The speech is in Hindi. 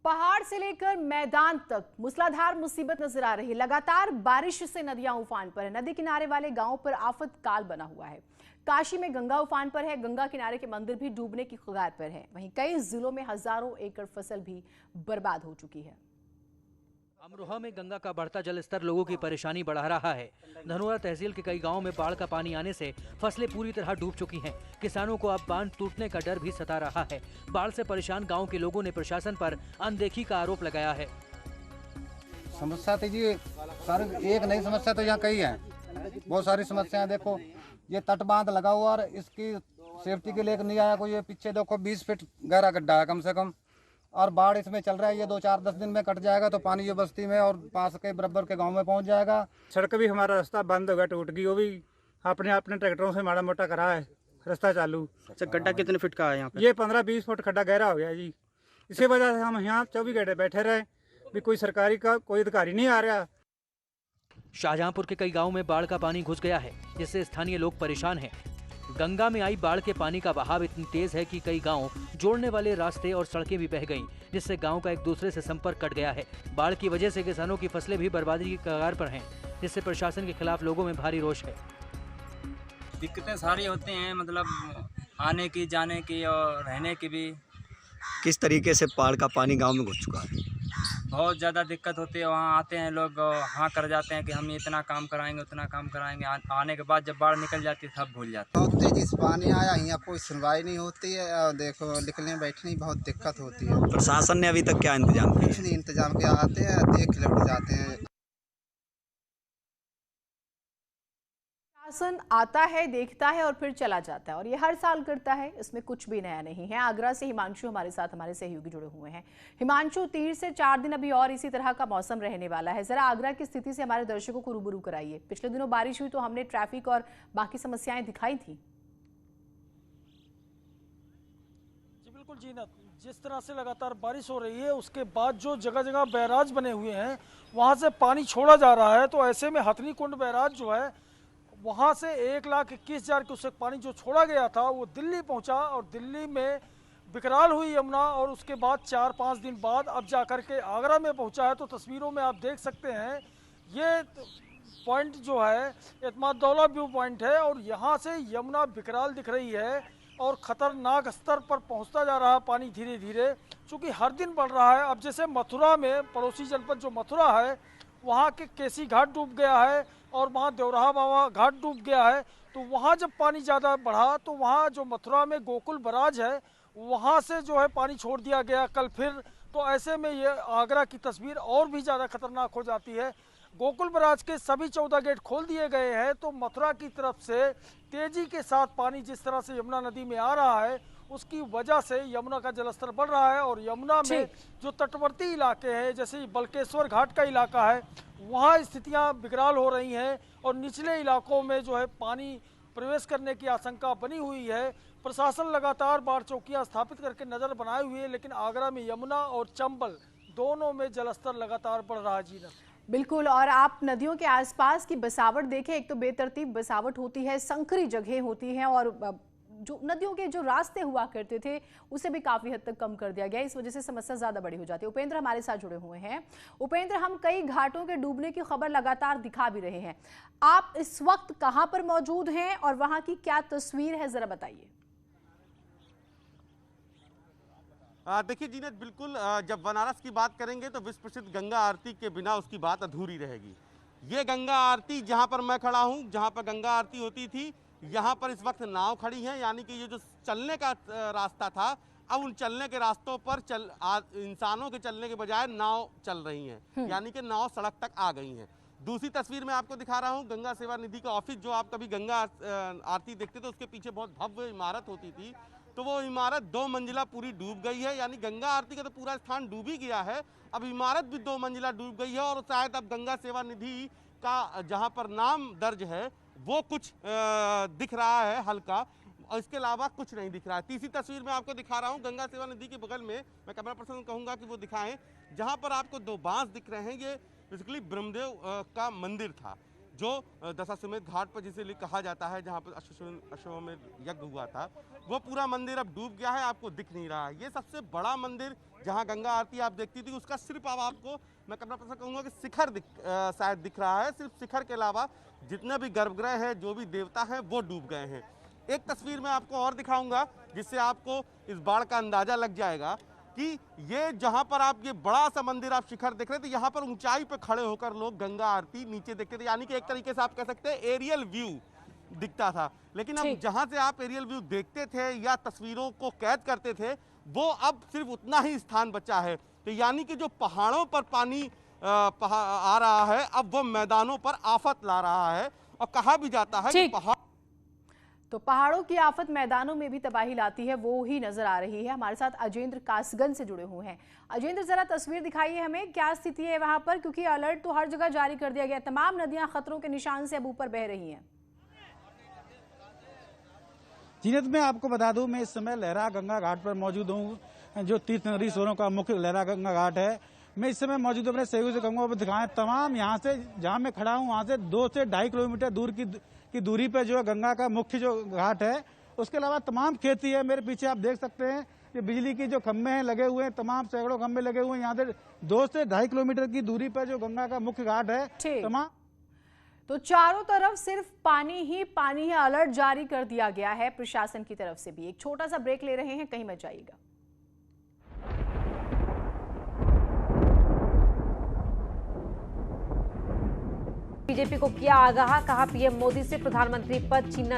पहाड़ से लेकर मैदान तक मूसलाधार मुसीबत नजर आ रही है। लगातार बारिश से नदियां उफान पर है। नदी किनारे वाले गांवों पर आफत काल बना हुआ है। काशी में गंगा उफान पर है। गंगा किनारे के मंदिर भी डूबने की कगार पर है। वहीं कई जिलों में हजारों एकड़ फसल भी बर्बाद हो चुकी है। अमरोहा में गंगा का बढ़ता जलस्तर लोगों की परेशानी बढ़ा रहा है। धनोरा तहसील के कई गांवों में बाढ़ का पानी आने से फसलें पूरी तरह डूब चुकी हैं। किसानों को अब बांध टूटने का डर भी सता रहा है। बाढ़ से परेशान गांव के लोगों ने प्रशासन पर अनदेखी का आरोप लगाया है। समस्या तो जी सर एक नई समस्या तो यहाँ कई है। बहुत सारी समस्याएं देखो, ये तट बांध लगा हुआ और इसकी सेफ्टी के लिए नहीं आया कोई। ये पीछे देखो 20 फीट गहरा गड्ढा है कम से कम, और बाढ़ इसमें चल रहा है। ये 2-4-10 दिन में कट जाएगा तो पानी ये बस्ती में और पास के बराबर के गांव में पहुंच जाएगा। सड़क भी हमारा रास्ता बंद हो गया, टूट गई। वो भी अपने ट्रैक्टरों से माड़ा मोटा करा है रास्ता चालू। अच्छा, गड्ढा कितने फीट का है यहाँ पे? ये 15-20 फुट खड्डा गहरा हो गया जी। इसी वजह से हम यहाँ 24 घंटे बैठे रहे, भी कोई सरकारी का कोई अधिकारी नहीं आ रहा। शाहजहांपुर के कई गाँव में बाढ़ का पानी घुस गया है, जिससे स्थानीय लोग परेशान हैं। गंगा में आई बाढ़ के पानी का बहाव इतनी तेज है कि कई गांव जोड़ने वाले रास्ते और सड़कें भी बह गईं, जिससे गांव का एक दूसरे से संपर्क कट गया है। बाढ़ की वजह से किसानों की फसलें भी बर्बादी की कगार पर हैं, जिससे प्रशासन के खिलाफ लोगों में भारी रोष है। दिक्कतें सारी होती हैं, मतलब आने की जाने की और रहने की भी। किस तरीके से बाढ़ का पानी गांव में घुस चुका है? बहुत ज़्यादा दिक्कत होती है। वहाँ आते हैं लोग, हाँ कर जाते हैं कि हम इतना काम कराएंगे उतना काम कराएंगे। आने के बाद जब बाढ़ निकल जाती है सब भूल जाते हैं। बहुत तेजी से पानी आया, यहाँ कोई सुनवाई नहीं होती है और देखो निकलने बैठने में बहुत दिक्कत होती है। प्रशासन ने अभी तक क्या इंतजाम किया? कुछ नहीं इंतजाम किया, आते हैं देख लौट जाते हैं। शासन आता है, देखता है और फिर चला जाता है, और ये हर साल करता है। इसमें कुछ भी नया नहीं है। आगरा से हिमांशु हमारे साथ, हमारे सहयोगी जुड़े हुए हैं। हिमांशु, 3 से 4 दिन अभी और इसी तरह का मौसम रहने वाला है। जरा आगरा की स्थिति से हमारे दर्शकों को रूबरू कराइए। पिछले दिनों बारिश हुई तो हमने ट्रैफिक और बाकी समस्याएं दिखाई थी। जी बिल्कुल जीनत, जिस तरह से लगातार बारिश हो रही है उसके बाद जो जगह जगह बैराज बने हुए हैं वहां से पानी छोड़ा जा रहा है। तो ऐसे में हथनी कुंड बैराज जो है वहाँ से 1,21,000 क्यूसेक पानी जो छोड़ा गया था वो दिल्ली पहुँचा, और दिल्ली में विकराल हुई यमुना, और उसके बाद 4-5 दिन बाद अब जाकर के आगरा में पहुँचा है। तो तस्वीरों में आप देख सकते हैं ये पॉइंट जो है एतमादौला व्यू पॉइंट है, और यहाँ से यमुना विकराल दिख रही है और ख़तरनाक स्तर पर पहुँचता जा रहा है पानी धीरे धीरे, चूँकि हर दिन बढ़ रहा है। अब जैसे मथुरा में, पड़ोसी जनपद जो मथुरा है, वहाँ के केसी घाट डूब गया है और वहाँ देवराहा बाबा घाट डूब गया है। तो वहाँ जब पानी ज़्यादा बढ़ा तो वहाँ जो मथुरा में गोकुल बराज है वहाँ से जो है पानी छोड़ दिया गया कल फिर। तो ऐसे में ये आगरा की तस्वीर और भी ज़्यादा खतरनाक हो जाती है। गोकुल बराज के सभी 14 गेट खोल दिए गए हैं। तो मथुरा की तरफ से तेज़ी के साथ पानी जिस तरह से यमुना नदी में आ रहा है उसकी वजह से यमुना का जलस्तर बढ़ रहा है, और यमुना में जो तटवर्ती इलाके हैं जैसे बल्केश्वर घाट का इलाका है वहाँ स्थितियाँ बिगड़ाल हो रही हैं, और निचले इलाकों में जो है पानी प्रवेश करने की आशंका बनी हुई है। प्रशासन लगातार बाढ़ चौकियाँ स्थापित करके नज़र बनाए हुए है, लेकिन आगरा में यमुना और चंबल दोनों में जलस्तर लगातार बढ़ रहा है। जी बिल्कुल, और आप नदियों के आसपास की बसावट देखें, एक तो बेतरतीब बसावट होती है, संकरी जगह होती हैं, और जो नदियों के जो रास्ते हुआ करते थे उसे भी काफी हद तक कम कर दिया गया। इस वजह से समस्या ज्यादा बड़ी हो जाती है। उपेंद्र हमारे साथ जुड़े हुए हैं। उपेंद्र, हम कई घाटों के डूबने की खबर लगातार दिखा भी रहे हैं। आप इस वक्त कहां पर मौजूद हैं और वहां की क्या तस्वीर है, जरा बताइए। देखिए जीनत, बिल्कुल जब बनारस की बात करेंगे तो विश्व प्रसिद्ध गंगा आरती के बिना उसकी बात अधूरी रहेगी। ये गंगा आरती जहाँ पर मैं खड़ा हूँ, जहाँ पर गंगा आरती होती थी, यहाँ पर इस वक्त नाव खड़ी है। यानी कि ये जो चलने का रास्ता था, अब उन चलने के रास्तों पर इंसानों के चलने के बजाय नाव चल रही हैं। यानी कि नाव सड़क तक आ गई हैं। दूसरी तस्वीर मैं आपको दिखा रहा हूँ गंगा सेवा निधि का ऑफिस। जो आप कभी गंगा आरती देखते थे उसके पीछे बहुत भव्य इमारत होती थी, तो वो इमारत 2 मंजिला पूरी डूब गई है। यानी गंगा आरती का तो पूरा स्थान डूब ही गया है, अब इमारत भी 2 मंजिला डूब गई है। और शायद अब गंगा सेवा निधि का जहाँ पर नाम दर्ज है वो कुछ दिख रहा है हल्का, और इसके अलावा कुछ नहीं दिख रहा है। तीसरी तस्वीर मैं आपको दिखा रहा हूँ गंगा सेवा नदी के बगल में, मैं कैमरा पर्सन कहूँगा कि वो दिखाएं, जहाँ पर आपको 2 बांस दिख रहे हैं। ये बेसिकली ब्रह्मदेव का मंदिर था। जो दशाश्वमेध घाट पर जिसे कहा जाता है, जहाँ पर अश्वमेध यज्ञ हुआ था, वो पूरा मंदिर अब डूब गया है, आपको दिख नहीं रहा है। ये सबसे बड़ा मंदिर जहाँ गंगा आरती आप देखती थी, उसका सिर्फ अब आपको मैं कैमरा पर्सन कहूँगा कि शिखर शायद दिख रहा है। सिर्फ शिखर के अलावा जितने भी गर्भगृह है, जो भी देवता हैं, वो डूब गए हैं। एक तस्वीर मैं आपको और दिखाऊंगा जिससे आपको इस बाढ़ का अंदाजा लग जाएगा कि ये जहां पर आप ये बड़ा सा मंदिर आप शिखर देख रहे थे, यहाँ पर ऊंचाई पे खड़े होकर लोग गंगा आरती नीचे देखते थे, यानी कि एक तरीके से आप कह सकते हैं एरियल व्यू दिखता था। लेकिन अब जहां से आप एरियल व्यू देखते थे या तस्वीरों को कैद करते थे, वो अब सिर्फ उतना ही स्थान बचा है। तो यानी कि जो पहाड़ों पर पानी आ रहा है, अब वो मैदानों पर आफत ला रहा है। और कहा भी जाता है कि पहाड़ों की आफत मैदानों में भी तबाही लाती है, वो ही नजर आ रही है। हमारे साथ अजेंद्र कासगंज से जुड़े हुए हैं। अजेंद्र, जरा तस्वीर दिखाइए हमें, क्या स्थिति है वहां पर, क्योंकि अलर्ट तो हर जगह जारी कर दिया गया, तमाम नदियां खतरों के निशान से अब ऊपर बह रही हैं। जीनत, मैं आपको बता दूं, मैं इस समय लहरा गंगा घाट पर मौजूद हूं, जो तीर्थ नगरी सोरों का मुख्य लहरा गंगा घाट है। मैं इस समय मौजूद अपने सहयोगी से कहूँगा वो दिखाएं। तमाम यहाँ से जहाँ मैं खड़ा हूँ, वहाँ से 2 से 2.5 किलोमीटर दूर की दूरी पर जो है गंगा का मुख्य जो घाट है। उसके अलावा तमाम खेती है। मेरे पीछे आप देख सकते हैं कि बिजली की जो खंभे हैं लगे हुए हैं, तमाम सैकड़ों खंभे लगे हुए हैं। यहाँ से 2 से 2.5 किलोमीटर की दूरी पर जो गंगा का मुख्य घाट है, तमाम तो चारों तरफ सिर्फ पानी ही पानी है। अलर्ट जारी कर दिया गया है प्रशासन की तरफ से भी। एक छोटा सा ब्रेक ले रहे हैं, कहीं मत जाइएगा। बीजेपी को किया आगाह, कहा पीएम मोदी से प्रधानमंत्री पद छीनना